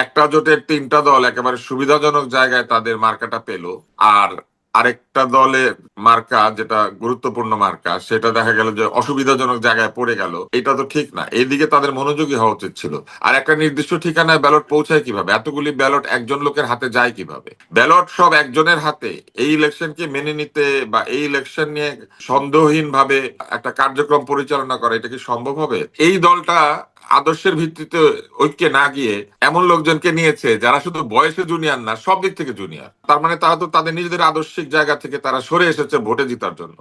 একটা জোটের তিনটা দল একেবারে সুবিধাজনক জায়গায় তাদের মার্কাটা পেল, আর আরেকটা দলের মার্কা যেটা গুরুত্বপূর্ণ মার্কা সেটা দেখা গেল যে অসুবিধাজনক জায়গায় পড়ে গেল। এটা তো ঠিক না, এইদিকে তাদের মনোযোগী হওয়া উচিত ছিল। আর একটা নির্দিষ্ট ঠিকানায় ব্যালট পৌঁছায় কিভাবে? এতগুলি ব্যালট একজন লোকের হাতে যায় কিভাবে? ব্যালট সব একজনের হাতে এই ইলেকশনকে মেনে নিতে বা এই ইলেকশন নিয়ে সন্দেহহীন ভাবে একটা কার্যক্রম পরিচালনা করা, এটা কি সম্ভব হবে? এই দলটা আদর্শের ভিত্তিতে ঐক্যে না গিয়ে এমন লোকজনকে নিয়েছে যারা শুধু বয়সে জুনিয়র না, সব দিক থেকে জুনিয়র। তার মানে তারা তো তাদের নিজেদের আদর্শিক জায়গা থেকে তারা সরে এসেছে ভোটে জিতার জন্য।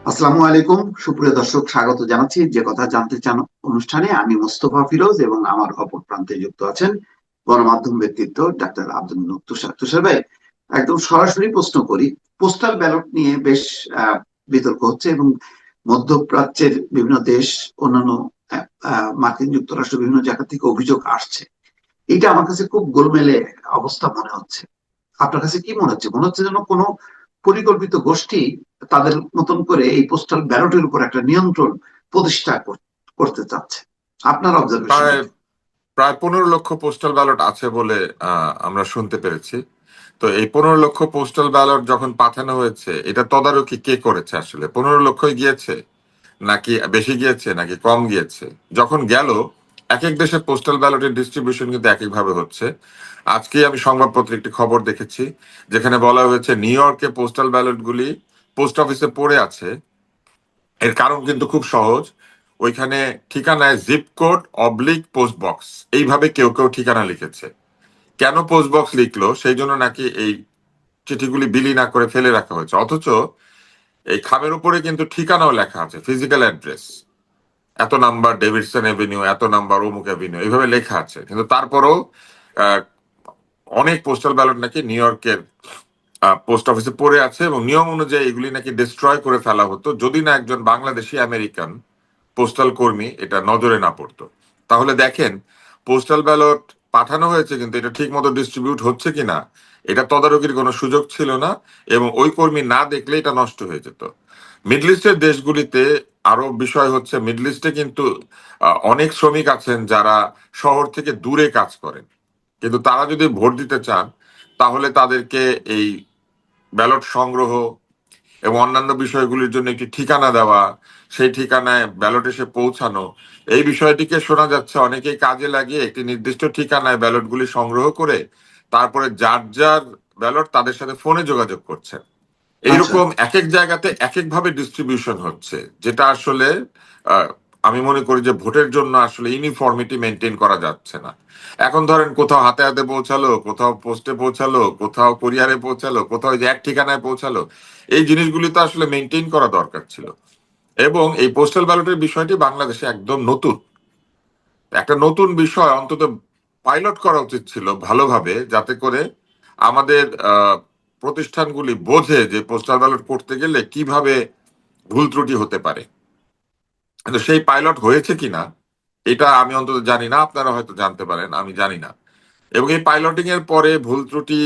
আসসালামু আলাইকুম, সুপ্রিয় দর্শক, স্বাগত জানাচ্ছি যে কথা জানতে চান অনুষ্ঠানে। আমি মোস্তফা ফিরোজ এবং আমার অপর প্রান্তে যুক্ত আছেন গণমাধ্যম ব্যক্তিত্ব ডাক্তার আব্দুল মুনাফ তুষার। তুষার ভাই, একদম সরাসরি প্রশ্ন করি। পোস্টাল ব্যালট নিয়ে বেশ বিতর্ক হচ্ছে এবং মধ্যপ্রাচ্যের বিভিন্ন দেশ, অন্যান্য মার্কিন যুক্তরাষ্ট্র বিভিন্ন জায়গা থেকে অভিযোগ আসছে। এটা আমার কাছে খুব গোলমেলে অবস্থা মনে হচ্ছে। আপনার কাছে কি মনে হচ্ছে? মনে হচ্ছে যেন কোনো পরিকল্পিত গোষ্ঠী তাদের মতন করে এই পোস্টাল ব্যালটের উপর একটা নিয়ন্ত্রণ প্রতিষ্ঠা করতে চাচ্ছে। আপনার অবজারভেশন প্রায় এটা? প্রায় 15 লক্ষ পোস্টাল ব্যালট আছে বলে আমরা শুনতে পেরেছি। তো এই 15 লক্ষ পোস্টাল ব্যালট যখন পাঠানো হয়েছে, এটা তদারকি কে করেছে? আসলে 15 লক্ষই গিয়েছে নাকি বেশি গিয়েছে নাকি কম গিয়েছে? যখন গেল, এক এক দেশের পোস্টাল ব্যালটের ডিস্ট্রিবিউশন কিন্তু এক একভাবে হচ্ছে। আজকে আমি সংবাদপত্রে একটি খবর দেখেছি যেখানে বলা হয়েছে নিউ ইয়র্কে পোস্টাল ব্যালট গুলি পোস্ট অফিসে পড়ে আছে। এর কারণ কিন্তু খুব সহজ, ওইখানে ঠিকানায় zip code oblique post box এইভাবে কেউ কেউ ঠিকানা লিখেছে। কেন পোস্ট বক্স লিখলো? সেই জন্য নাকি এই চিঠিগুলি বিলি না করে ফেলে রাখা হয়েছে। অথচ এই খামের উপরে কিন্তু ঠিকানাও লেখা আছে, ফিজিক্যাল অ্যাড্রেস, এত নাম্বার ডেভিডসন এভিনিউ, এত নাম্বার অমুক এভিনিউ, এইভাবে লেখা আছে। কিন্তু তারপরও আহ, অনেক পোস্টাল ব্যালট নাকি নিউ ইয়র্কের পোস্ট অফিসে পড়ে আছে এবং নিয়ম অনুযায়ী এগুলি নাকি ডিস্ট্রয় করে ফেলা হতো যদি না একজন বাংলাদেশি আমেরিকান পোস্টাল কর্মী এটা নজরে না পড়তো। তাহলে দেখেন, পোস্টাল ব্যালট পাঠানো হয়েছে কিন্তু এটা ঠিক মতো ডিস্ট্রিবিউট হচ্ছে কিনা এটা তদারকির কোনো সুযোগ ছিল না, এবং ওই কর্মী না দেখলে এটা নষ্ট হয়ে যেত। মিডল ইস্টের দেশগুলিতে আরো বিষয় হচ্ছে, মিডল ইস্টে কিন্তু অনেক শ্রমিক আছেন যারা শহর থেকে দূরে কাজ করেন, কিন্তু তারা যদি ভোট দিতে চান তাহলে তাদেরকে এই ব্যালট সংগ্রহ এবং অন্যান্য বিষয়গুলির জন্য একটি ঠিকানা দেওয়া, সেই ঠিকানায় ব্যালট এসে পৌঁছানো, এই বিষয়টিকে শোনা যাচ্ছে অনেকেই কাজে লাগিয়ে একটি নির্দিষ্ট ঠিকানায় ব্যালটগুলি সংগ্রহ করে তারপরে যার যার ব্যালট তাদের সাথে ফোনে যোগাযোগ করছেন। আচ্ছা। এইরকম এক এক জায়গাতে এক এক ভাবে ডিস্ট্রিবিউশন হচ্ছে, যেটা আসলে আহ, আমি মনে করি যে ভোটের জন্য আসলে ইউনিফর্মিটি মেনটেন করা যাচ্ছে না। এখন ধরেন কোথাও হাতে হাতে পৌঁছালো, কোথাও পোস্টে পৌঁছালো, কোথাও কুরিয়ারে পৌঁছালো, কোথাও যে এক ঠিকানায় পৌঁছালো, এই জিনিসগুলি তো আসলে মেনটেন করা দরকার ছিল। এবং এই পোস্টাল ব্যালটের বিষয়টি বাংলাদেশে একদম নতুন, একটা নতুন বিষয়, অন্তত পাইলট করা উচিত ছিল ভালোভাবে, যাতে করে আমাদের প্রতিষ্ঠানগুলি বোঝে যে পোস্টাল ব্যালট করতে গেলে কিভাবে ভুল ত্রুটি হতে পারে। কিন্তু সেই পাইলট হয়েছে কিনা এটা আমি অন্তত জানি না, আপনারা হয়তো জানতে পারেন, আমি জানি না। এবং এই পাইলটিং এর পরে ভুল ত্রুটি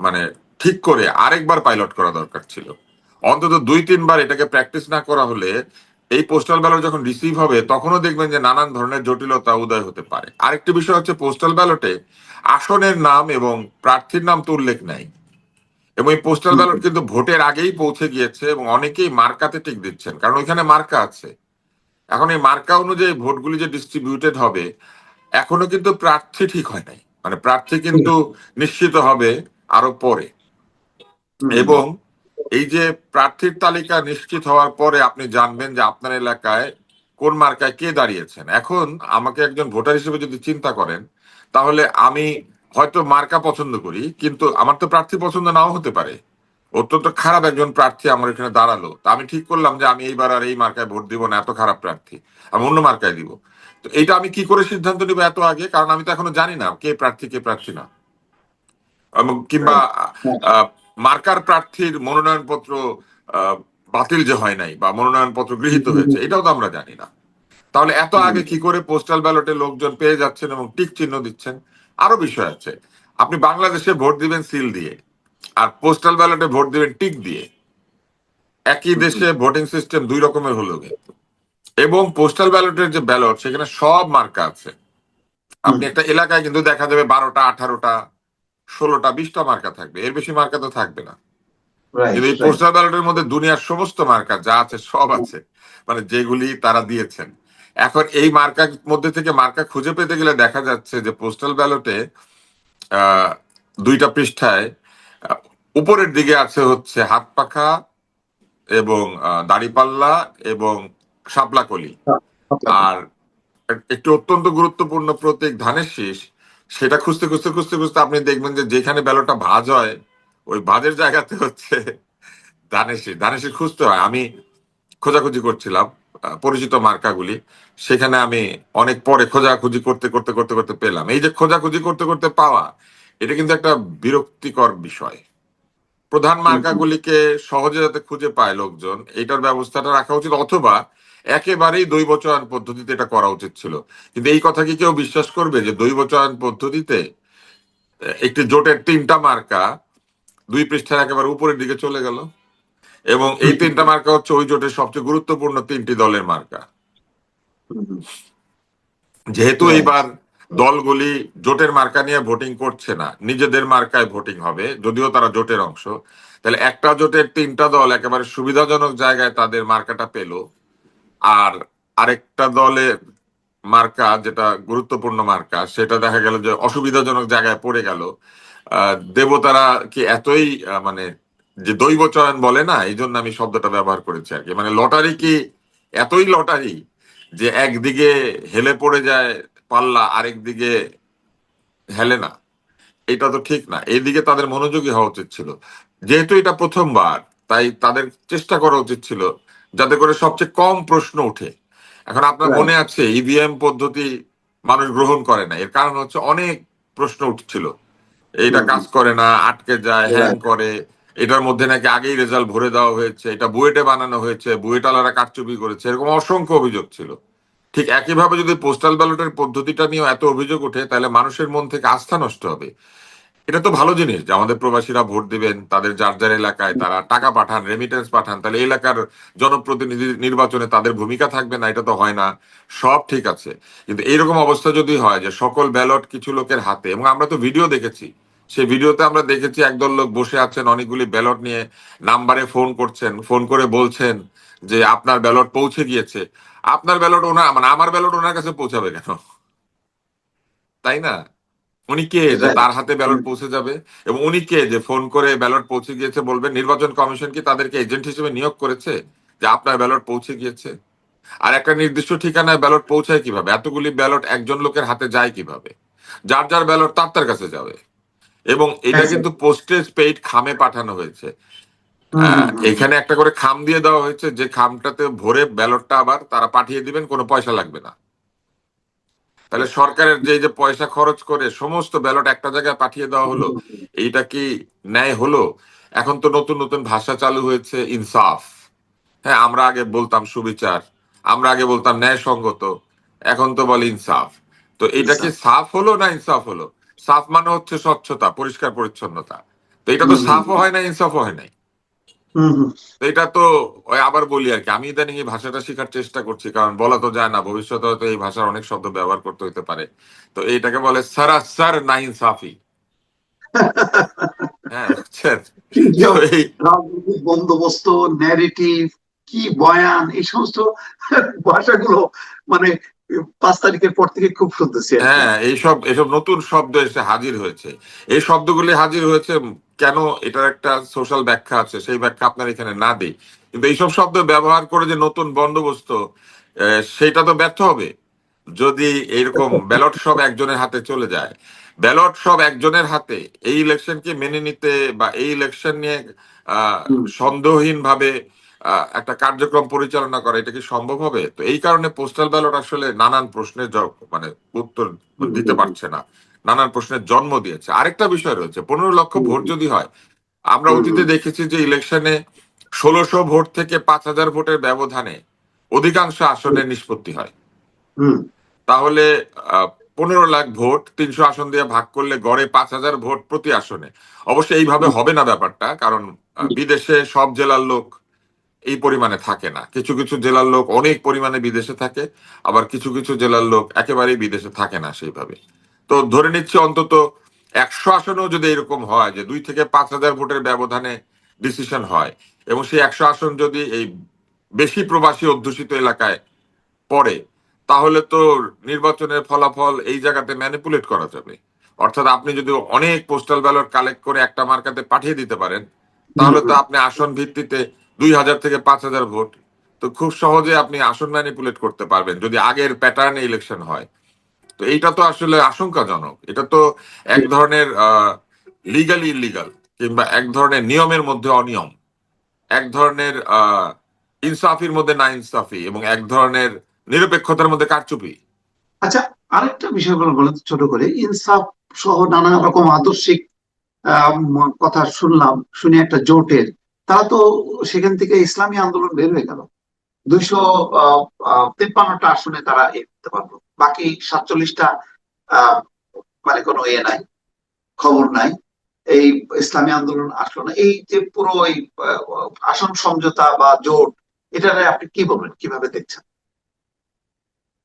মানে ঠিক করে আরেকবার পাইলট করা দরকার ছিল। অন্তত 2-3 বার এটাকে প্র্যাকটিস না করা হলে এই পোস্টাল ব্যালট যখন রিসিভ হবে তখনও দেখবেন যে নানান ধরনের জটিলতা উদয় হতে পারে। আরেকটি বিষয় হচ্ছে, পোস্টাল ব্যালটে আসনের নাম এবং প্রার্থীর নাম তো উল্লেখ নাই, এবং এই পোস্টাল ব্যালট কিন্তু ভোটের আগেই পৌঁছে গিয়েছে এবং অনেকেই মার্কাতে টিক দিচ্ছেন কারণ ওইখানে মার্কা আছে। এখন এই মার্কা অনুযায়ী ভোটগুলি যে ডিস্ট্রিবিউটেড হবে, এখনো কিন্তু প্রার্থী ঠিক হয় নাই, মানে প্রার্থী কিন্তু নিশ্চিত হবে আরো পরে। এবং এই যে প্রার্থীর তালিকা নিশ্চিত হওয়ার পরে আপনি জানবেন যে আপনার এলাকায় কোন মার্কায় কে দাঁড়িয়েছেন। এখন আমাকে একজন ভোটার হিসেবে যদি চিন্তা করেন, তাহলে আমি হয়তো মার্কা পছন্দ করি, কিন্তু আমার তো প্রার্থী পছন্দ নাও হতে পারে। অত্যন্ত খারাপ একজন প্রার্থী আমার এখানে দাঁড়ালো, তা আমি ঠিক করলাম যে আমি এইবার আর এই মার্কায় ভোট দিব না, এত খারাপ প্রার্থী, আমি অন্য মার্কায় দিব। তো এটা আমি কি করে সিদ্ধান্ত নিব এত আগে? কারণ আমি তো এখনো জানি না কে প্রার্থী কে প্রার্থী না। কিংবা আহ, মার্কার প্রার্থীর মনোনয়নপত্র আহ, বাতিল যে হয় নাই বা মনোনয়নপত্র গৃহীত হয়েছে, এটাও তো আমরা জানি না। তাহলে এত আগে কি করে পোস্টাল ব্যালটে লোকজন পেয়ে যাচ্ছেন এবং টিক চিহ্ন দিচ্ছেন? আরো বিষয় আছে। আপনি বাংলাদেশে ভোট দিবেন সিল দিয়ে, আর পোস্টাল ব্যালটে ভোট দিবেন টিক দিয়ে। একই দেশে ভোটিং সিস্টেম দুই রকমের হলো কিন্তু, এবং পোস্টাল ব্যালটের যে ব্যালট সেখানে সব মার্কা আছে। আপনি একটা এলাকায় কিন্তু দেখা যাবে 12টা 18টা 16টা 20টা মার্কা থাকবে, এর বেশি মার্কা তো থাকবে না। রাইট কিন্তু এই রাইট। পোস্টাল ব্যালটের মধ্যে দুনিয়ার সমস্ত মার্কা যা আছে সব আছে, মানে যেগুলি তারা দিয়েছেন। এখন এই মার্কার মধ্যে থেকে মার্কা খুঁজে পেতে গেলে দেখা যাচ্ছে যে পোস্টাল ব্যালটে আহ, দুইটা পৃষ্ঠায় আহ, উপরের দিকে আছে হচ্ছে হাত পাখা এবং দাড়িপাল্লা এবং শাপলাকলি। আর একটি অত্যন্ত গুরুত্বপূর্ণ প্রতীক ধানের শীষ, সেটা খুঁজতে খুঁজতে খুঁজতে খুঁজতে আপনি দেখবেন যে যেখানে ব্যালটটা ভাঁজ হয় ওই ভাঁজের জায়গাতে হচ্ছে ধানের শীষ। ধানের শীষ খুঁজতে হয়। আমি খোঁজাখুঁজি করছিলাম পরিচিত মার্কাগুলি, সেখানে আমি অনেক পরে খোঁজাখুঁজি করতে করতে করতে করতে পেলাম। এই যে খোঁজাখুঁজি করতে করতে পাওয়া, এটা কিন্তু একটা বিরক্তিকর বিষয়। প্রধান মার্কাগুলিকে সহজে যাতে খুঁজে পায় লোকজন, এইটার ব্যবস্থাটা রাখা উচিত, অথবা একেবারেই দৈব চয়ন পদ্ধতিতে এটা করা উচিত ছিল। কিন্তু এই কথা কি কেউ বিশ্বাস করবে যে দৈব চয়ন পদ্ধতিতে একটি জোটের 3টা মার্কা 2 পৃষ্ঠার একেবারে উপরের দিকে চলে গেল, এবং এই 3টা মার্কা হচ্ছে ওই জোটের সবচেয়ে গুরুত্বপূর্ণ 3টি দলের মার্কা। যেহেতু রাইট। এইবার দলগুলি জোটের মার্কা নিয়ে ভোটিং করছে না, নিজেদের মার্কায় ভোটিং হবে, যদিও তারা জোটের অংশ, তাহলে একটা জোটের 3টা দল একেবারে সুবিধাজনক জায়গায় তাদের মার্কাটা পেল, আর আরেকটা দলের মার্কা যেটা গুরুত্বপূর্ণ মার্কা সেটা দেখা গেল যে অসুবিধাজনক জায়গায় পড়ে গেল। দেবতারা কি এতই মানে যে দৈব চয়ন বলে না, এই জন্য আমি শব্দটা ব্যবহার করেছি আর কি, মানে লটারি কি এতই লটারি যে একদিকে হেলে পড়ে যায় পাল্লা, আরেক দিকে হেলে না? এটা তো ঠিক না। এইদিকে তাদের মনোযোগী হওয়া উচিত ছিল। যেহেতু এটা প্রথমবার, তাই তাদের চেষ্টা করা উচিত ছিল যাতে করে সবচেয়ে কম প্রশ্ন উঠে। এখন আপনার রাইট। মনে আছে ইভিএম পদ্ধতি মানুষ গ্রহণ করে না, এর কারণ হচ্ছে অনেক প্রশ্ন উঠছিল। এইটা কাজ করে না, আটকে যায়, হ্যাং রাইট। করে, এটার মধ্যে নাকি আগেই রেজাল্ট ভরে দেওয়া হয়েছে, এটা বুয়েটে বানানো হয়েছে, বুয়েটালারা কারচুপি করেছে, এরকম অসংখ্য অভিযোগ ছিল। ঠিক একইভাবে যদি পোস্টাল ব্যালটের পদ্ধতিটা নিয়েও এত অভিযোগ ওঠে, তাহলে মানুষের মন থেকে আস্থা নষ্ট হবে। এটা তো ভালো জিনিস যে আমাদের প্রবাসীরা ভোট দিবেন, তাদের যার যার এলাকায় তারা টাকা পাঠান, রেমিটেন্স পাঠান, তাহলে এলাকার জনপ্রতিনিধি নির্বাচনে তাদের ভূমিকা থাকবে না, এটা তো হয় না। সব ঠিক আছে, কিন্তু এইরকম অবস্থা যদি হয় যে সকল ব্যালট কিছু লোকের হাতে, এবং আমরা তো ভিডিও দেখেছি, সেই ভিডিওতে আমরা দেখেছি একদল লোক বসে আছেন অনেকগুলি ব্যালট নিয়ে, নাম্বারে ফোন করছেন, ফোন করে বলছেন যে আপনার ব্যালট পৌঁছে গিয়েছে। আপনার ব্যালট ওনার, মানে আমার ব্যালট ওনার কাছে পৌঁছাবে কেন? তাই না? উনি কে যে রাইট। তার হাতে ব্যালট পৌঁছে যাবে? এবং উনি কে যে ফোন করে ব্যালট পৌঁছে গিয়েছে বলবেন? নির্বাচন কমিশন কি তাদেরকে এজেন্ট হিসেবে নিয়োগ করেছে যে আপনার ব্যালট পৌঁছে গিয়েছে? আর একটা নির্দিষ্ট ঠিকানায় ব্যালট পৌঁছায় কিভাবে? এতগুলি ব্যালট একজন লোকের হাতে যায় কিভাবে? যার যার ব্যালট তার তার কাছে যাবে। এবং এটা কিন্তু পোস্টেজ পেইড খামে পাঠানো হয়েছে। এখানে একটা করে খাম দিয়ে দেওয়া হয়েছে, যে খামটাতে ভরে ব্যালটটা আবার তারা পাঠিয়ে দিবেন, কোনো পয়সা লাগবে না। তাহলে সরকারের যে যে পয়সা খরচ করে সমস্ত ব্যালট একটা জায়গায় পাঠিয়ে দেওয়া হলো, এইটা কি ন্যায় হলো? এখন তো নতুন নতুন ভাষা চালু হয়েছে, ইনসাফ। হ্যাঁ, আমরা আগে বলতাম সুবিচার, আমরা আগে বলতাম ন্যায়সঙ্গত, এখন তো বলে ইনসাফ। তো এটা কি সাফ হলো না ইনসাফ হলো? সাফ মানে হচ্ছে স্বচ্ছতা, পরিষ্কার পরিচ্ছন্নতা। তো এটা তো সাফও হয় না, ইনসাফও হয় নাই। তো এটা তো ওই আবার বলি আর কি, আমি ইদানিং এই ভাষাটা শেখার চেষ্টা করছি, কারণ বলা তো যায় না, ভবিষ্যতে হয়তো এই ভাষার অনেক শব্দ ব্যবহার করতে হইতে পারে। তো এইটাকে বলে সারাসার নাইনসাফি। হ্যাঁ, বুঝছেন? কি তো সব এই রাজনৈতিক বন্দোবস্ত, ন্যারেটিভ, কি বয়ান, এই সমস্ত ভাষাগুলো মানে 5 তারিখের পর থেকে খুব শুনতেছি আর কি। হ্যাঁ, এইসব এসব নতুন শব্দ এসে হাজির হয়েছে। এই শব্দগুলি হাজির হয়েছে কেন, এটার একটা সোশ্যাল ব্যাখ্যা আছে, সেই ব্যাখ্যা আপনার এখানে না দিই। কিন্তু এইসব শব্দ ব্যবহার করে যে নতুন বন্দোবস্ত, সেটা তো ব্যর্থ হবে যদি এইরকম ব্যালট সব একজনের হাতে চলে যায়। ব্যালট সব একজনের হাতে এই ইলেকশনকে মেনে নিতে বা এই ইলেকশন নিয়ে সন্দেহহীন ভাবে একটা কার্যক্রম পরিচালনা করা, এটা কি সম্ভব হবে? তো এই কারণে পোস্টাল ব্যালট আসলে নানান প্রশ্নের মানে উত্তর দিতে পারছে না, নানান প্রশ্নের জন্ম দিয়েছে। আরেকটা বিষয় রয়েছে, 15 লক্ষ ভোট যদি হয়, আমরা অতীতে দেখেছি যে ইলেকশনে 1600 ভোট থেকে 5000 ভোটের ব্যবধানে অধিকাংশ আসনের নিষ্পত্তি হয়। তাহলে 15 লাখ ভোট 300 আসন দিয়ে ভাগ করলে গড়ে 5000 ভোট প্রতি আসনে। অবশ্যই এইভাবে হবে না ব্যাপারটা, কারণ বিদেশে সব জেলার লোক এই পরিমাণে থাকে না। কিছু কিছু জেলার লোক অনেক পরিমাণে বিদেশে থাকে, আবার কিছু কিছু জেলার লোক একেবারেই বিদেশে থাকে না সেইভাবে। তো ধরে নিচ্ছি অন্তত 100 আসনেও যদি এরকম হয় যে 2 থেকে 5 হাজার ভোটের ব্যবধানে ডিসিশন হয়, এবং সেই 100 আসন যদি এই বেশি প্রবাসী অধ্যুষিত এলাকায় পড়ে, তাহলে তো নির্বাচনের ফলাফল এই জায়গাতে ম্যানিপুলেট করা যাবে। অর্থাৎ আপনি যদি অনেক পোস্টাল ব্যালট কালেক্ট করে একটা মার্কাতে পাঠিয়ে দিতে পারেন, তাহলে তো আপনি আসন ভিত্তিতে 2,000 থেকে 5,000 ভোট, তো খুব সহজে আপনি আসন ম্যানিপুলেট করতে পারবেন যদি আগের প্যাটার্নে ইলেকশন হয়। তো এইটা তো আসলে আশঙ্কাজনক। এটা তো এক ধরনের লিগালি ইলিগাল, কিংবা এক ধরনের নিয়মের মধ্যে অনিয়ম, এক ধরনের ইনসাফির মধ্যে না ইনসাফি, এবং এক ধরনের নিরপেক্ষতার মধ্যে কারচুপি। আচ্ছা, আরেকটা বিষয় বলেন তো ছোট করে, ইনসাফ সহ নানা রকম আদর্শিক কথা শুনলাম, শুনে একটা জোটের, তারা তো সেখান থেকে ইসলামী আন্দোলন বের হয়ে গেল। 253টা আসনে তারা দিতে পারলো, বাকি 47টা মানে কোনো নাই, খবর নাই। এই ইসলামী আন্দোলন আসলো না। এই যে পুরো এই আসন সমঝোতা বা জোট, এটারে আপনি কি বলবেন, কিভাবে দেখছেন?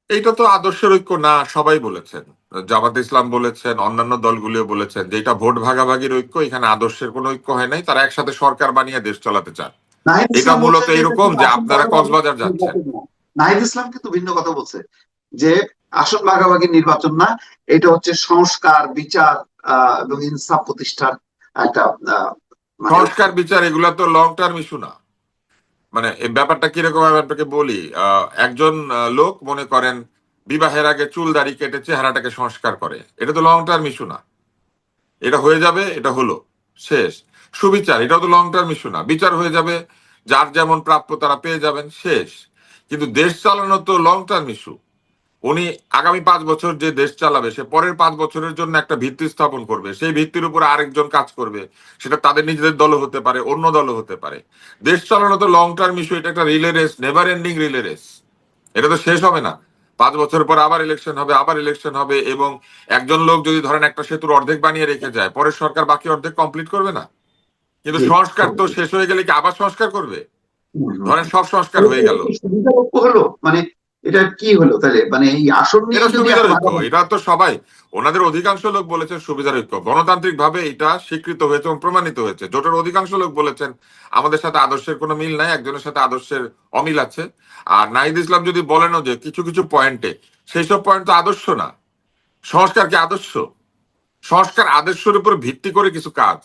এইটা তো আদর্শের ঐক্য না, সবাই বলেছেন। জামাত ইসলাম বলেছেন, অন্যান্য দলগুলিও বলেছেন যে এটা ভোট ভাগাভাগির ঐক্য, এখানে আদর্শের কোনো ঐক্য হয় নাই। তারা একসাথে সরকার বানিয়ে দেশ চালাতে চান। নাহিদ এটা ইসলাম বলছে মূলত যে এটা এরকম শুধু যে আসন আপনারা ভাগাভাগি কক্সবাজার যাচ্ছেন। নির্বাচন না। নাহিদ ইসলাম কিন্তু ভিন্ন কথা বলছে, যে আসন ভাগাভাগি নির্বাচন না, এটা হচ্ছে সংস্কার, বিচার এবং ইনসাফ প্রতিষ্ঠার একটা মানে সংস্কার বিচার এগুলা তো লং টার্ম ইস্যু না। মানে এই ব্যাপারটা কিরকম আমি আপনাকে বলি। একজন লোক মনে করেন বিবাহের আগে চুল দাড়ি কেটে চেহারাটাকে সংস্কার করে, এটা তো লং টার্ম ইস্যু না। এটা হয়ে যাবে, এটা হলো শেষ। সুবিচার, এটাও তো লং টার্ম ইস্যু না। বিচার হয়ে যাবে, যার যেমন প্রাপ্য তারা পেয়ে যাবেন, শেষ। কিন্তু দেশ চালানো তো লং টার্ম ইস্যু। উনি আগামী 5 বছর যে দেশ চালাবে, সে পরের 5 বছরের জন্য একটা ভিত্তি স্থাপন করবে, সেই ভিত্তির উপর আরেকজন কাজ করবে। সেটা তাদের নিজেদের দল হতে পারে, অন্য দল হতে পারে। দেশ চালানো তো লং টার্ম ইস্যু, এটা একটা relay race, never ending relay race. এটা তো শেষ হবে না। 5 বছর পর আবার ইলেকশন হবে, আবার ইলেকশন হবে, এবং একজন লোক যদি ধরেন একটা সেতুর অর্ধেক বানিয়ে রেখে যায়, পরের সরকার বাকি অর্ধেক কমপ্লিট করবে না? কিন্তু জি। সংস্কার তো শেষ হয়ে গেলে কি আবার সংস্কার করবে? হুম, হুম, ধরেন হুম। সব সংস্কার তাহলে হয়ে এটা গেল, কি সুবিধা হলো? মানে এটা কি হলো তাহলে, মানে এই আসন এটা নিয়েই যদি এত সুবিধার ঐক্য। ভাগাভাগি। এটা তো সবাই, ওনাদের অধিকাংশ লোক বলেছেন সুবিধার ঐক্য। গণতান্ত্রিক ভাবে এটা স্বীকৃত হয়েছে এবং প্রমাণিত হয়েছে। জোটের অধিকাংশ লোক বলেছেন আমাদের সাথে আদর্শের কোনো মিল নাই, একজনের সাথে আদর্শের অমিল আছে। আর নাহিদ ইসলাম যদি বলেনও যে কিছু কিছু পয়েন্টে, সেই সব পয়েন্ট তো আদর্শ না। সংস্কার কি আদর্শ? সংস্কার আদর্শের উপর ভিত্তি করে কিছু কাজ।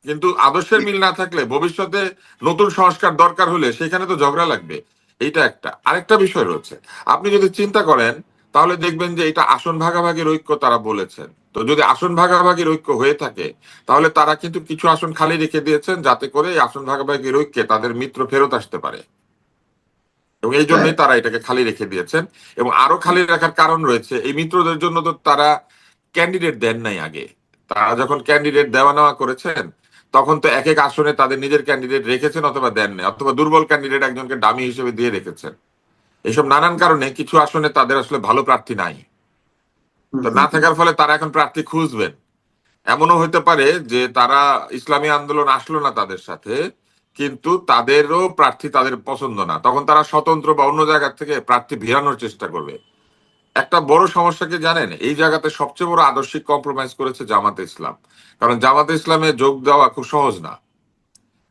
কিন্তু আদর্শের মিল না থাকলে ভবিষ্যতে নতুন সংস্কার দরকার হলে সেখানে তো ঝগড়া লাগবে। এইটা একটা। আরেকটা বিষয় রয়েছে, আপনি যদি চিন্তা করেন তাহলে দেখবেন যে এটা আসন ভাগাভাগির ঐক্য তারা বলেছেন। তো যদি আসন ভাগাভাগির ঐক্য হয়ে থাকে, তাহলে তারা কিন্তু কিছু আসন খালি রেখে দিয়েছেন যাতে করে এই আসন ভাগাভাগির ঐক্যে তাদের মিত্র ফেরত আসতে পারে, এবং এই জন্যই তারা এটাকে খালি রেখে দিয়েছেন। এবং আরো খালি রাখার কারণ রয়েছে, এই মিত্রদের জন্য তো তারা ক্যান্ডিডেট দেন নাই আগে। তারা যখন ক্যান্ডিডেট দেওয়া নেওয়া করেছেন, তখন তো এক এক আসনে তাদের নিজের ক্যান্ডিডেট রেখেছেন, অথবা দেন নাই, অথবা দুর্বল ক্যান্ডিডেট একজনকে ডামি হিসেবে দিয়ে রেখেছেন। এইসব নানান কারণে কিছু আসনে তাদের আসলে ভালো প্রার্থী নাই। হুম, তো হুম, না হুম। থাকার ফলে তারা এখন প্রার্থী খুঁজবেন। এমনও হতে পারে যে তারা ইসলামী আন্দোলন আসলো না তাদের সাথে, কিন্তু তাদেরও প্রার্থী তাদের পছন্দ না, তখন তারা স্বতন্ত্র বা অন্য জায়গা থেকে প্রার্থী ভিড়ানোর চেষ্টা করবে। একটা বড় সমস্যা কি জানেন, এই জায়গাতে সবচেয়ে বড় আদর্শিক কম্প্রোমাইজ করেছে জামাতে ইসলাম। কারণ জামাতে ইসলামে যোগ দেওয়া খুব সহজ না।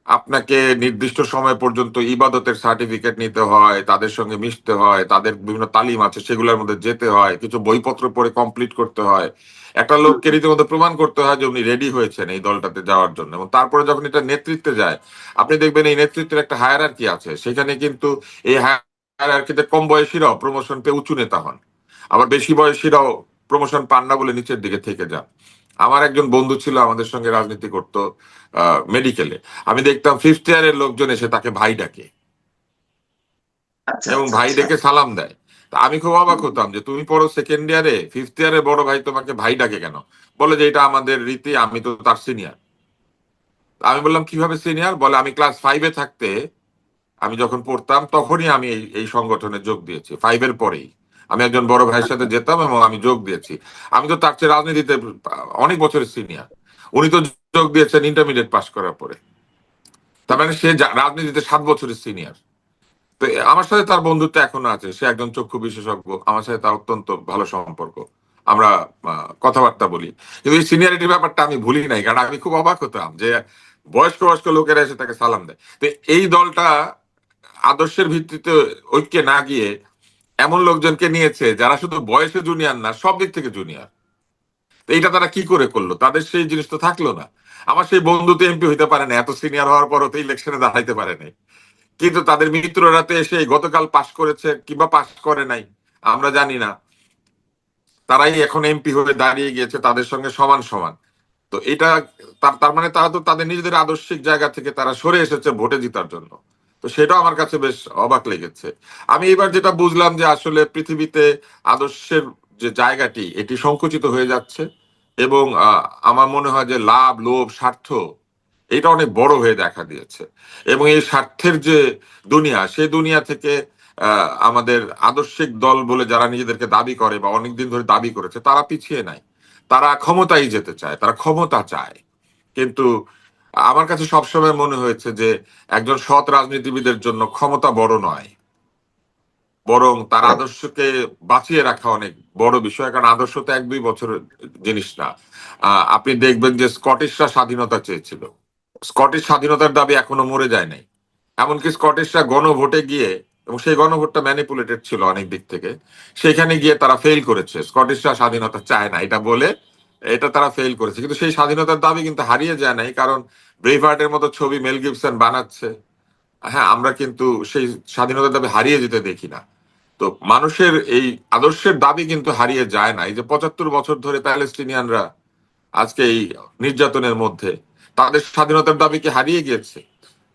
আপনাকে নির্দিষ্ট সময় পর্যন্ত ইবাদতের সার্টিফিকেট নিতে হয়, তাদের সঙ্গে মিশতে হয়, তাদের বিভিন্ন তালিম আছে সেগুলোর মধ্যে যেতে হয়, কিছু বইপত্র পড়ে কমপ্লিট করতে হয়। একটা লোককে রীতিমতো প্রমাণ করতে হয় যে উনি রেডি হয়েছেন এই দলটাতে যাওয়ার জন্য। এবং তারপরে যখন এটা নেতৃত্বে যায়, আপনি দেখবেন এই নেতৃত্বের একটা হায়ারার্কি আছে সেখানে, কিন্তু এই হায়ারার্কিতে কম বয়সীরাও প্রমোশন পেয়ে উঁচু নেতা হন, আবার বেশি বয়সীরাও প্রমোশন পান না বলে নিচের দিকে থেকে যান। আমার একজন বন্ধু ছিল, আমাদের সঙ্গে রাজনীতি করতো মেডিকেলে। আমি দেখতাম 5th ইয়ারের লোকজন এসে তাকে ভাই ডাকে, আচ্ছা, এবং আচ্ছা, ভাই আচ্ছা। ডেকে সালাম দেয়। তা আমি খুব অবাক হতাম যে তুমি পড়ো 2nd ইয়ারে, 5th ইয়ারে বড় ভাই তোমাকে ভাই ডাকে কেন? বলে যে এটা আমাদের রীতি, আমি তো তার সিনিয়র। আমি বললাম কিভাবে সিনিয়র? বলে আমি ক্লাস 5-এ থাকতে, আমি যখন পড়তাম তখনই আমি এই এই সংগঠনে যোগ দিয়েছি, 5-এর পরেই। আমি একজন বড় ভাইয়ের সাথে যেতাম এবং আমি যোগ দিয়েছি। আমি তো তার চেয়ে রাজনীতিতে অনেক বছরের সিনিয়র। উনি তো যোগ দিয়েছেন ইন্টারমিডিয়েট পাশ করার পরে। তার মানে সে রাজনীতিতে 7 বছরের সিনিয়র। তো আমার সাথে তার বন্ধুত্ব এখনো আছে, সে একজন চক্ষু বিশেষজ্ঞ, আমার সাথে তার অত্যন্ত ভালো সম্পর্ক, আমরা কথাবার্তা বলি। কিন্তু এই সিনিয়রিটির ব্যাপারটা আমি ভুলি নাই, কারণ আমি খুব অবাক হতাম যে বয়স্ক বয়স্ক লোকেরা এসে তাকে সালাম দেয়। তো এই দলটা আদর্শের ভিত্তিতে ঐক্যে না গিয়ে এমন লোকজনকে নিয়েছে যারা শুধু বয়সে জুনিয়র না, সব দিক থেকে জুনিয়র। তো এইটা তারা কি করে করলো? তাদের সেই জিনিস তো থাকলো না। আমার সেই বন্ধু তো এমপি হইতে পারে না, এত সিনিয়র হওয়ার পরও তো ইলেকশনে দাঁড়াইতে পারে নাই। কিন্তু তাদের মিত্ররা তো এসে গতকাল পাশ করেছে কিংবা পাশ করে নাই আমরা জানি না, তারাই এখন এমপি হয়ে দাঁড়িয়ে গিয়েছে তাদের সঙ্গে সমান সমান। তো এটা তার মানে তারা তো তাদের নিজেদের আদর্শিক জায়গা থেকে তারা সরে এসেছে ভোটে জিতার জন্য। তো সেটাও আমার কাছে বেশ অবাক লেগেছে। আমি এবার যেটা বুঝলাম যে আসলে পৃথিবীতে আদর্শের যে জায়গাটি এটি সংকুচিত হয়ে যাচ্ছে, এবং আমার মনে হয় যে লাভ, লোভ, স্বার্থ এটা অনেক বড় হয়ে দেখা দিয়েছে। এবং এই স্বার্থের যে দুনিয়া, সেই দুনিয়া থেকে আমাদের আদর্শিক দল বলে যারা নিজেদেরকে দাবি করে বা অনেকদিন ধরে দাবি করেছে তারা পিছিয়ে নাই। তারা ক্ষমতায় যেতে চায়, তারা ক্ষমতা চায়। কিন্তু আমার কাছে সবসময় মনে হয়েছে যে একজন সৎ রাজনীতিবিদের জন্য ক্ষমতা বড় নয়, বরং তার Right. আদর্শকে বাঁচিয়ে রাখা অনেক বড় বিষয়। কারণ আদর্শ তো 1-2 বছরের জিনিস না। আপনি দেখবেন যে স্কটিশরা স্বাধীনতা চেয়েছিল, স্কটিশ স্বাধীনতার দাবি এখনো মরে যায় নাই। এমনকি স্কটিশরা গণভোটে গিয়ে, এবং সেই গণভোটটা ম্যানিপুলেটেড ছিল অনেক দিক থেকে, সেখানে গিয়ে তারা ফেল করেছে। স্কটিশরা স্বাধীনতা চায় না এটা বলে এটা তারা ফেল করেছে, কিন্তু সেই স্বাধীনতার দাবি কিন্তু হারিয়ে যায় নাই, কারণ ব্রেভহার্টের মতো ছবি মেল গিবসন বানাচ্ছে। হ্যাঁ, আমরা কিন্তু সেই স্বাধীনতার দাবি হারিয়ে যেতে দেখি না। তো মানুষের এই আদর্শের দাবি কিন্তু হারিয়ে যায় না। এই যে 75 বছর ধরে প্যালেস্টিনিয়ানরা আজকে এই নির্যাতনের মধ্যে, তাদের স্বাধীনতার দাবি কি হারিয়ে গিয়েছে?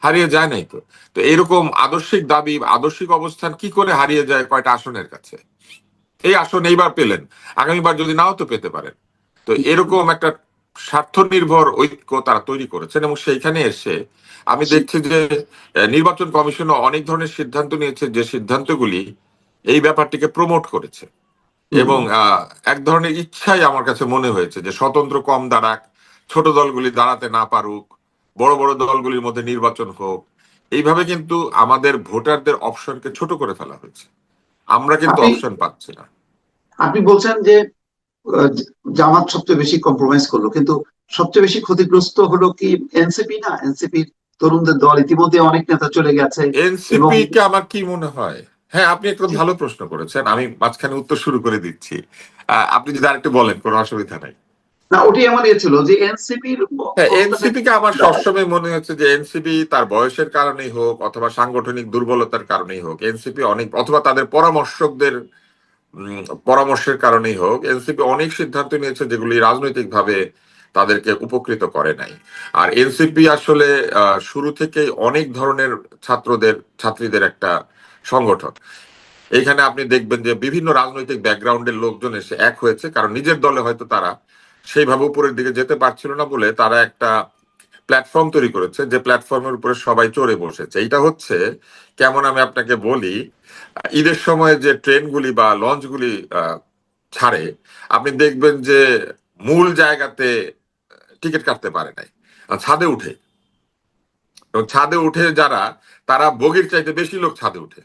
হারিয়ে যায় নাই তো। তো এরকম আদর্শিক দাবি, আদর্শিক অবস্থান কি করে হারিয়ে যায় কয়টা আসনের কাছে? এই আসন এইবার পেলেন, আগামীবার যদি নাও তো পেতে পারেন। তো এরকম একটা স্বার্থ নির্ভর ঐক্য তারা তৈরি করেছেন, এবং সেইখানে এসে আমি দেখছি যে নির্বাচন কমিশন অনেক ধরনের সিদ্ধান্ত নিয়েছে, যে সিদ্ধান্তগুলি এই ব্যাপারটিকে প্রমোট করেছে। এবং এক ধরনের ইচ্ছাই আমার কাছে মনে হয়েছে যে স্বতন্ত্র কম দাঁড়াক, ছোট দলগুলি দাঁড়াতে না পারুক, বড় বড় দলগুলির মধ্যে নির্বাচন হোক। এইভাবে কিন্তু আমাদের ভোটারদের অপশনকে ছোট করে ফেলা হয়েছে। আমরা কিন্তু আপনি অপশন পাচ্ছি না। আপনি বলছেন যে আহ, জামাত সবচেয়ে বেশি কম্প্রোমাইজ করলো, কিন্তু সবচেয়ে বেশি ক্ষতিগ্রস্ত হলো কি এনসিপি না? এনসিপির তরুণদের দল ইতিমধ্যে অনেক নেতা চলে গেছে এবং এনসিপি কে আমার কি মনে হয়? হ্যাঁ, আপনি একটু ভালো প্রশ্ন করেছেন, আমি মাঝখানে উত্তর শুরু করে দিচ্ছি। আপনি যদি আরেকটু বলেন, কোনো অসুবিধা নাই। না, ওটি আমার ছিল যে এনসিপির হ্যাঁ, বর্তমানে এনসিপি কে আমার সবসময় মনে হচ্ছে যে এনসিপি তার বয়সের কারণেই হোক অথবা সাংগঠনিক দুর্বলতার কারণেই হোক, এনসিপি অনেক, অথবা তাদের পরামর্শকদের পরামর্শের কারণেই হোক, এনসিপি অনেক সিদ্ধান্ত নিয়েছে যেগুলি রাজনৈতিকভাবে তাদেরকে উপকৃত করে নাই। আর এনসিপি আসলে শুরু থেকেই অনেক ধরনের ছাত্রীদের একটা সংগঠন। এইখানে আপনি দেখবেন যে বিভিন্ন রাজনৈতিক ব্যাকগ্রাউন্ডের লোকজন এসে এক হয়েছে, কারণ নিজের দলে হয়তো তারা সেইভাবে উপরের দিকে যেতে পারছিল না বলে তারা একটা প্ল্যাটফর্ম তৈরি করেছে, যে প্ল্যাটফর্মের উপরে সবাই চড়ে বসেছে। এইটা হচ্ছে কেমন, আমি আপনাকে বলি, ঈদের সময় যে ট্রেনগুলি বা লঞ্চগুলি ছাড়ে, আপনি দেখবেন যে মূল জায়গাতে টিকিট কাটতে পারে নাই, ছাদে উঠে। এবং ছাদে উঠে যারা, তারা বগির চাইতে বেশি লোক ছাদে উঠে।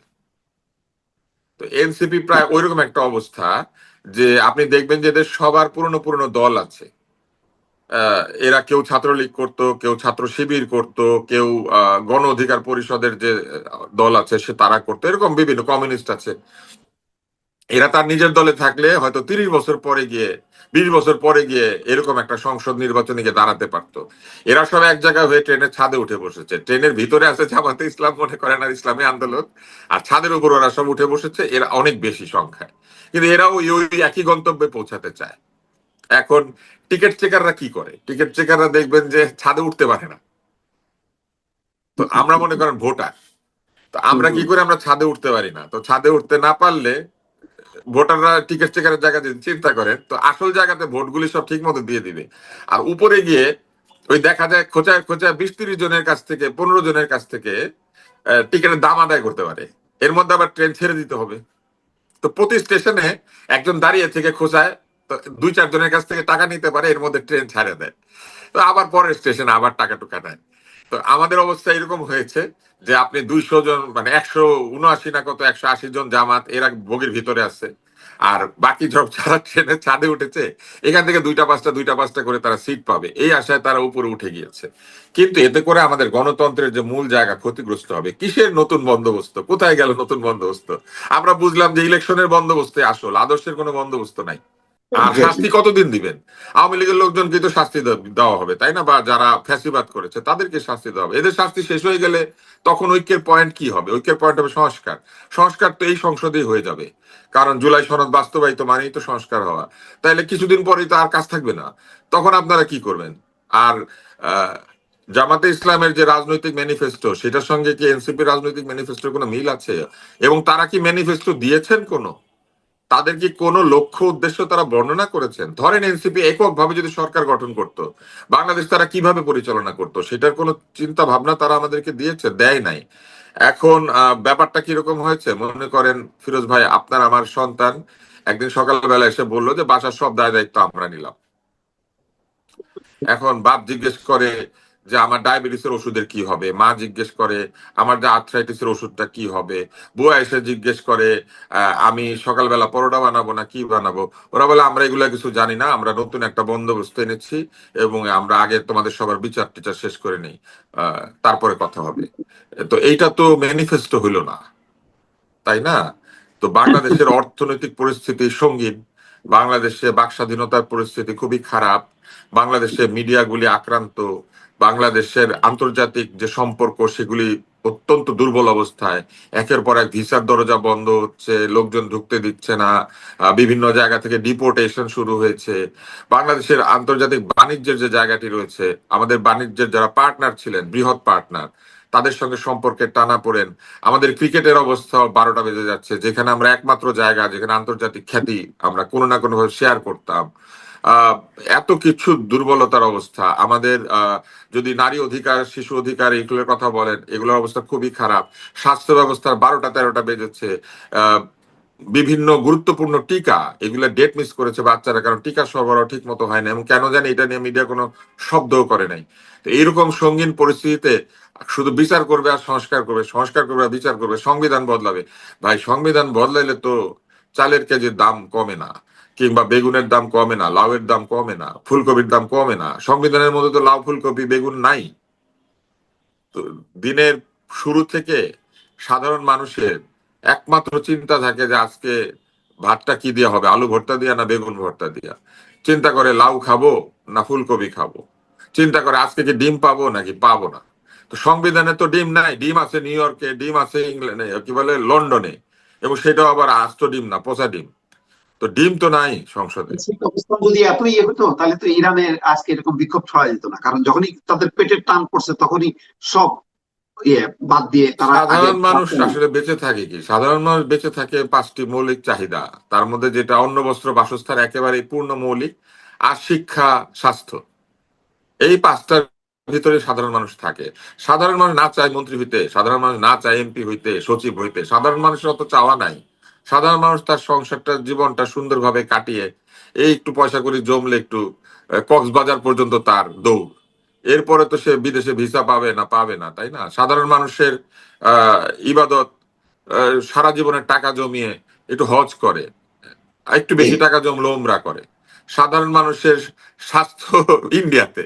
তো এনসিপি প্রায় ওইরকম একটা অবস্থা, যে আপনি দেখবেন যে এদের সবার পুরনো পুরনো দল আছে। এরা কেউ ছাত্রলীগ করতো, কেউ ছাত্র শিবির করতো, কেউ গণ অধিকার পরিষদের যে দল আছে সে তারা করতো, এরকম বিভিন্ন কমিউনিস্ট আছে। এরা তার নিজের দলে থাকলে হয়তো 30 বছর পরে গিয়ে, 20 বছর পরে গিয়ে এরকম একটা সংসদ নির্বাচনে গিয়ে দাঁড়াতে পারতো। এরা সব এক জায়গায় হয়ে ট্রেনের ছাদে উঠে বসেছে, ট্রেনের ভিতরে আছে জামাতে ইসলাম, মনে করেন, আর ইসলামী আন্দোলন, আর ছাদের উপর ওরা সব উঠে বসেছে, এরা অনেক বেশি সংখ্যায়। কিন্তু এরাও ওই একই গন্তব্যে পৌঁছাতে চায়। এখন টিকিট চেকাররা কি করে? টিকিট চেকাররা দেখবেন যে ছাদে উঠতে পারে না। তো আমরা মনে করেন ভোটার, তো আমরা কি করে, আমরা ছাদে উঠতে পারি না। তো ছাদে উঠতে না পারলে ভোটাররা টিকিট চেকারের জায়গা যদি চিন্তা করেন, তো আসল জায়গাতে ভোটগুলি সব ঠিক মতো দিয়ে দিবে। আর উপরে গিয়ে ওই দেখা যায় খোঁচায় খোঁচায় 20-30 জনের কাছ থেকে, 15 জনের কাছ থেকে টিকিটের দাম আদায় করতে পারে। এর মধ্যে আবার ট্রেন ছেড়ে দিতে হবে। তো প্রতি স্টেশনে একজন দাঁড়িয়ে থেকে খোঁচায়, তো 2-4 জনের কাছ থেকে টাকা নিতে পারে, এর মধ্যে ট্রেন ছাড়ে দেয়। তো আবার পরের স্টেশনে আবার টাকা টুকা নেয়। তো আমাদের অবস্থা এরকম হয়েছে যে আপনি 200 জন মানে 179 না কত 180 জন জামাত এরা বগির ভিতরে আছে, আর বাকি সব যারা ট্রেনে ছাদে উঠেছে এখান থেকে দুইটা পাঁচটা করে তারা সিট পাবে এই আশায় তারা উপরে উঠে গিয়েছে। কিন্তু এতে করে আমাদের গণতন্ত্রের যে মূল জায়গা ক্ষতিগ্রস্ত হবে। কিসের নতুন বন্দোবস্ত, কোথায় গেল নতুন বন্দোবস্ত? আমরা বুঝলাম যে ইলেকশনের বন্দোবস্ত আসল, আদর্শের কোনো বন্দোবস্ত নাই। আর এক্স্যাক্টলি। শাস্তি কতদিন দিবেন? আওয়ামী লীগের লোকজনকে তো শাস্তি দেওয়া হবে তাই না, বা যারা ফ্যাসিবাদ করেছে তাদেরকে শাস্তি দেওয়া হবে। এদের শাস্তি শেষ হয়ে গেলে তখন ঐক্যের পয়েন্ট কি হবে? ঐক্যের পয়েন্ট হবে সংস্কার। সংস্কার তো এই সংসদেই হয়ে যাবে, কারণ জুলাই সনদ বাস্তবায়িত মানেই তো সংস্কার হওয়া। তাইলে কিছুদিন পরেই তো আর কাজ থাকবে না, তখন আপনারা কি করবেন? আর আহ, জামাতে ইসলামের যে রাজনৈতিক ম্যানিফেস্টো সেটার সঙ্গে কি এনসিপি রাজনৈতিক ম্যানিফেস্টোর কোনো মিল আছে? এবং তারা কি ম্যানিফেস্টো দিয়েছেন কোনো? তাদের কি কোনো লক্ষ্য উদ্দেশ্য তারা বর্ণনা করেছেন? ধরেন এনসিপি এককভাবে যদি সরকার গঠন করত, বাংলাদেশ তারা কিভাবে পরিচালনা করত সেটার কোনো চিন্তা ভাবনা তারা আমাদেরকে দিয়েছে? দেয় নাই। এখন ব্যাপারটা কিরকম হয়েছে মনে করেন ফিরোজ ভাই, আপনার আমার সন্তান একদিন সকালবেলা এসে বললো যে বাসার সব দায় দায়িত্ব আমরা নিলাম। এখন বাপ জিজ্ঞেস করে যে আমার ডায়াবেটিসের ওষুধের কি হবে, মা জিজ্ঞেস করে আমার যে আর্থ্রাইটিসের ওষুধটা কি হবে, বুয়া এসে জিজ্ঞেস করে আমি সকালবেলা পরোটা বানাবো না কি বানাবো। ওরা বলে আমরা এগুলা কিছু জানি না, আমরা নতুন একটা বন্দোবস্ত এনেছি এবং আমরা আগে তোমাদের সবার বিচার টিচার শেষ করে নেই, তারপরে কথা হবে। তো এইটা তো ম্যানিফেস্টো হইলো না, তাই না? তো বাংলাদেশের অর্থনৈতিক পরিস্থিতি সঙ্গীন, বাংলাদেশে বাক স্বাধীনতার পরিস্থিতি খুবই খারাপ, বাংলাদেশে মিডিয়াগুলি আক্রান্ত, বাংলাদেশের আন্তর্জাতিক যে সম্পর্ক সেগুলি অত্যন্ত দুর্বল অবস্থায়, একের পর এক ভিসার দরজা বন্ধ হচ্ছে, লোকজন ঢুকতে দিচ্ছে না, বিভিন্ন জায়গা থেকে ডিপোর্টেশন শুরু হয়েছে। বাংলাদেশের আন্তর্জাতিক বাণিজ্যের যে জায়গাটি রয়েছে, আমাদের বাণিজ্যের যারা পার্টনার ছিলেন বৃহৎ পার্টনার তাদের সঙ্গে সম্পর্কের টানাপোড়েন, আমাদের ক্রিকেটের অবস্থা 12টা বেজে যাচ্ছে, যেখানে আমরা একমাত্র জায়গা যেখানে আন্তর্জাতিক খ্যাতি আমরা কোনো না কোনো ভাবে শেয়ার করতাম। আহ এত কিছু দুর্বলতার অবস্থা আমাদের। যদি নারী অধিকার শিশু অধিকার এগুলোর কথা বলেন, এগুলোর অবস্থা খুবই খারাপ। স্বাস্থ্য ব্যবস্থার 12টা 13টা বেজেছে। আহ বিভিন্ন গুরুত্বপূর্ণ টিকা এগুলো ডেট মিস করেছে বাচ্চারা, কারণ টিকা সরবরাহ ঠিক মতো হয় না, এবং কেন জানি এটা নিয়ে মিডিয়া কোনো শব্দও করে নাই। তো এইরকম সঙ্গীন পরিস্থিতিতে শুধু বিচার করবে আর সংস্কার করবে, সংস্কার করবে আর বিচার করবে, সংবিধান বদলাবে। ভাই সংবিধান বদলাইলে তো চালের কেজির দাম কমে না, কিংবা বেগুনের দাম কমে না, লাউয়ের দাম কমে না, ফুলকপির দাম কমে না। সংবিধানের মধ্যে তো লাউ ফুলকপি বেগুন নাই। তো দিনের শুরু থেকে সাধারণ মানুষের একমাত্র চিন্তা থাকে যে আজকে ভাতটা কি দিয়ে হবে, আলু ভর্তা দিয়া না বেগুন ভর্তা দিয়া। চিন্তা করে লাউ খাবো না ফুলকপি খাবো, চিন্তা করে আজকে কি ডিম পাবো নাকি পাবো না। তো সংবিধানে তো ডিম নাই, ডিম আছে নিউ ইয়র্কে, ডিম আছে ইংল্যান্ডে কি বলে লন্ডনে, এবং সেটাও আবার আস্ত ডিম না, পচা ডিম। তো ডিম তো নাই সংসদে। বৈশ্বিক অবস্থান যদি এত ইয়ে হতো তাহলে তো ইরানের আজকে এরকম বিক্ষোভ ছড়া যেত না, কারণ যখনই তাদের পেটের টান পড়ছে তখনই সব ইয়ে বাদ দিয়ে তারা আগে সাধারণ মানুষ ভাবতো না। আসলে বেঁচে থাকে কি? সাধারণ মানুষ বেঁচে থাকে 5টি মৌলিক চাহিদা, তার মধ্যে যেটা অন্ন বস্ত্র বাসস্থান একেবারে পূর্ণ মৌলিক, আর শিক্ষা স্বাস্থ্য, এই 5টার ভিতরে সাধারণ মানুষ থাকে। সাধারণ মানুষ না চায় মন্ত্রী হইতে, সাধারণ মানুষ না চায় এমপি হইতে, সচিব হইতে, সাধারণ মানুষের অত চাওয়া নাই। সাধারণ মানুষ তার সংসারটা জীবনটা সুন্দরভাবে কাটিয়ে এই একটু পয়সা করে জমলে একটু কক্সবাজার পর্যন্ত তার দৌড়, এরপরে তো সে বিদেশে ভিসা পাবে না পাবে না, তাই না? সাধারণ মানুষের আহ ইবাদত, সারা জীবনের টাকা জমিয়ে একটু হজ করে, একটু বেশি এই টাকা জমলো ওমরা করে। সাধারণ মানুষের স্বাস্থ্য ইন্ডিয়াতে,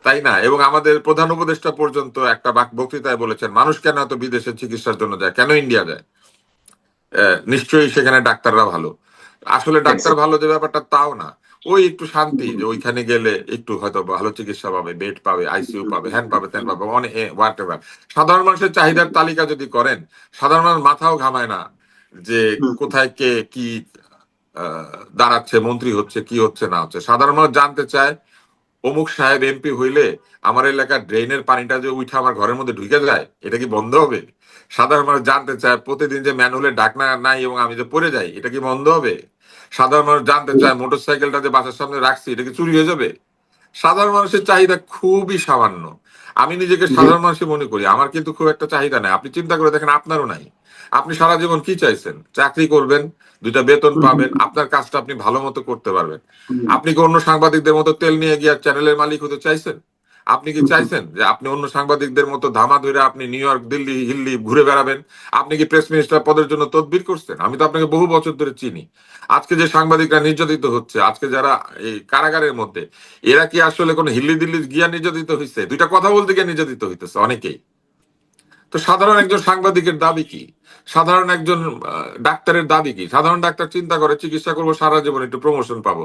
তাই না? এবং আমাদের প্রধান উপদেষ্টা পর্যন্ত একটা বক্তৃতায় বলেছেন মানুষ কেন এত বিদেশে চিকিৎসার জন্য যায়, কেন ইন্ডিয়া যায়? নিশ্চয়ই সেখানে ডাক্তাররা ভালো। আসলে ডাক্তার ভালো যে ব্যাপারটা তাও না, ওই একটু শান্তি যে ওইখানে গেলে একটু হয়তো ভালো চিকিৎসা পাবে, বেড পাবে, আইসিইউ পাবে, হ্যান পাবে, ত্যান পাবে, অনেক হোয়াট এভার। সাধারণ মানুষের চাহিদার তালিকা যদি করেন, সাধারণ মানুষ মাথাও ঘামায় না যে কোথায় কে কি দাঁড়াচ্ছে, মন্ত্রী হচ্ছে কি হচ্ছে না হচ্ছে। সাধারণ মানুষ জানতে চায় অমুক সাহেব এমপি হইলে আমার এলাকার ড্রেনের পানিটা যে উঠে আমার ঘরের মধ্যে ঢুকে যায় এটা কি বন্ধ হবে? সাধারণ মানুষ জানতে চায় প্রতিদিন যে ম্যানুয়ালের ডাকনা নাই এবং আমি যে পড়ে যাই এটা কি বন্ধ হবে? সাধারণ মানুষ জানতে চায় মোটর সাইকেলটা যে বাসার সামনে রাখছি এটা কি চুরি হয়ে যাবে? সাধারণ মানুষের চাহিদা খুবই সামান্য। আমি নিজেকে সাধারণ মানুষই মনে করি, আমার কিন্তু খুব একটা চাহিদা নাই। আপনি চিন্তা করে দেখেন আপনারও নাই। আপনি সারা জীবন কি চাইছেন? চাকরি করবেন, 2টা বেতন পাবেন, আপনার কাজটা আপনি ভালো মতো করতে পারবেন। আপনি কি অন্য সাংবাদিকদের মতো তেল নিয়ে গিয়ে চ্যানেলের মালিক হতে চাইছেন? আপনি কি চাইছেন যে আপনি অন্য সাংবাদিকদের মতো ধামা ধরে আপনি নিউ ইয়র্ক, দিল্লি, হিল্লি ঘুরে বেড়াবেন? আপনি কি প্রেস মিনিস্টার পদের জন্য তদবির করছেন? আমি তো আপনাকে বহু বছর ধরে চিনি। আজকে যে সাংবাদিকরা নির্যাতিত হচ্ছে, আজকে যারা এই কারাগারের মধ্যে, এরা কি আসলে কোনো হিল্লি দিল্লি গিয়া নির্যাতিত হয়েছে? দুইটা কথা বলতে গিয়ে নির্যাতিত হইতেছে অনেকেই। তো সাধারণ একজন সাংবাদিকের দাবি কি? সাধারণ একজন ডাক্তারের দাবি কি? সাধারণ ডাক্তার চিন্তা করে চিকিৎসা করবো সারা জীবন, একটু প্রমোশন পাবো,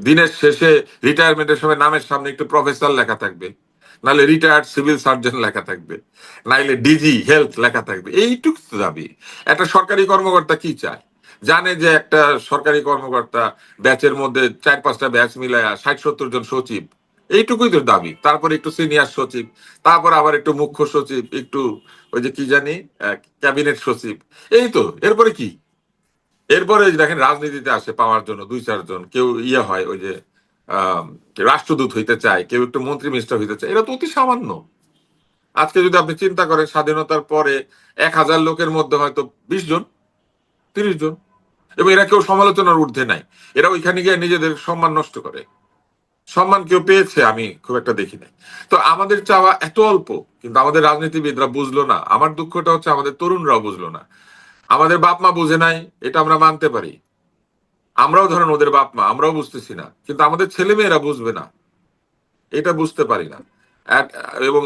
দিনের শেষে রিটায়ারমেন্টের সময় নামের সামনে একটু প্রফেসর লেখা থাকবে, নাহলে রিটায়ার্ড সিভিল সার্জন লেখা থাকবে, নাইলে ডিজি হেলথ লেখা থাকবে, এইটুকু তো দাবি। একটা সরকারি কর্মকর্তা কি চায়? জানে যে একটা সরকারি কর্মকর্তা ব্যাচের মধ্যে 4-5টা ব্যাচ মিলায়া 60-70 জন সচিব, এইটুকুই তো দাবি। তারপর একটু সিনিয়র সচিব, তারপর আবার একটু মুখ্য সচিব, একটু ওই যে কি জানি ক্যাবিনেট সচিব, এই তো। এরপরে কি? এরপরে ওই যে দেখেন রাজনীতিতে আসে পাওয়ার জন্য 2-4 জন, কেউ ইয়ে হয় ওই যে আহ রাষ্ট্রদূত হইতে চায়, কেউ একটু মন্ত্রী মিনিস্টার হইতে চায়, এরা তো অতি সামান্য। আজকে যদি আপনি চিন্তা করেন স্বাধীনতার পরে 1000 লোকের মধ্যে হয়তো 20 জন, 30 জন, এবং এরা কেউ সমালোচনার ঊর্ধ্বে নাই। এরা ওইখানে গিয়ে নিজেদের সম্মান নষ্ট করে। সম্মান কেউ পেয়েছে আমি খুব একটা দেখি নাই। তো আমাদের চাওয়া এত অল্প, কিন্তু আমাদের রাজনীতিবিদরা বুঝলো না। আমার দুঃখটা হচ্ছে আমাদের তরুণরাও বুঝলো না। আমাদের বাপ মা বুঝে নাই, এটা আমরা মানতে পারি। আমরাও ধরেন ওদের বাপ মা, আমরাও বুঝতেছি না, কিন্তু আমাদের ছেলে মেয়েরা বুঝবে না, এটা বুঝতে পারি না। এবং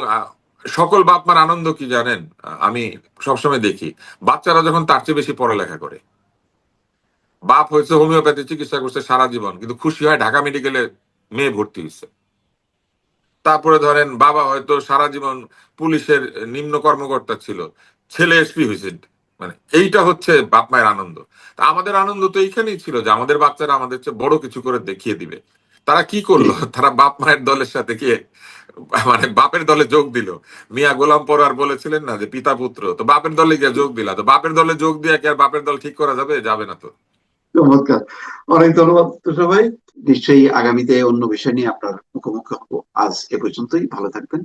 সকল বাপ মার আনন্দ কি জানেন? আমি সবসময় দেখি বাচ্চারা যখন তার চেয়ে বেশি পড়ালেখা করে। বাপ হয়েছে হোমিওপ্যাথি চিকিৎসা করছে সারা জীবন, কিন্তু খুশি হয় ঢাকা মেডিকেলে মেয়ে ভর্তি হয়েছে। তারপরে ধরেন বাবা হয়তো সারা জীবন পুলিশের নিম্ন কর্মকর্তা ছিল, ছেলে এসপি হয়েছে। মানে এইটা হচ্ছে বাপ মায়ের আনন্দ। তা আমাদের আনন্দ তো এইখানেই ছিল যে আমাদের বাচ্চারা আমাদের চেয়ে বড় কিছু করে দেখিয়ে দিবে। তারা কি করলো? তারা বাপ মায়ের দলের সাথে গিয়ে মানে বাপের দলে যোগ দিল। মিয়া গোলাম পরোয়ার বলেছিলেন না যে পিতা পুত্র, তো বাপের দলে গিয়ে যোগ দিলা। তো বাপের দলে যোগ দিয়ে কি আর বাপের দল ঠিক করা যাবে? যাবে না তো। চমৎকার। অনেক ধন্যবাদ তুষার ভাই। নিশ্চয়ই আগামীতে অন্য বিষয় নিয়ে আপনার মুখোমুখি হবো। আজ এ পর্যন্তই, ভালো থাকবেন।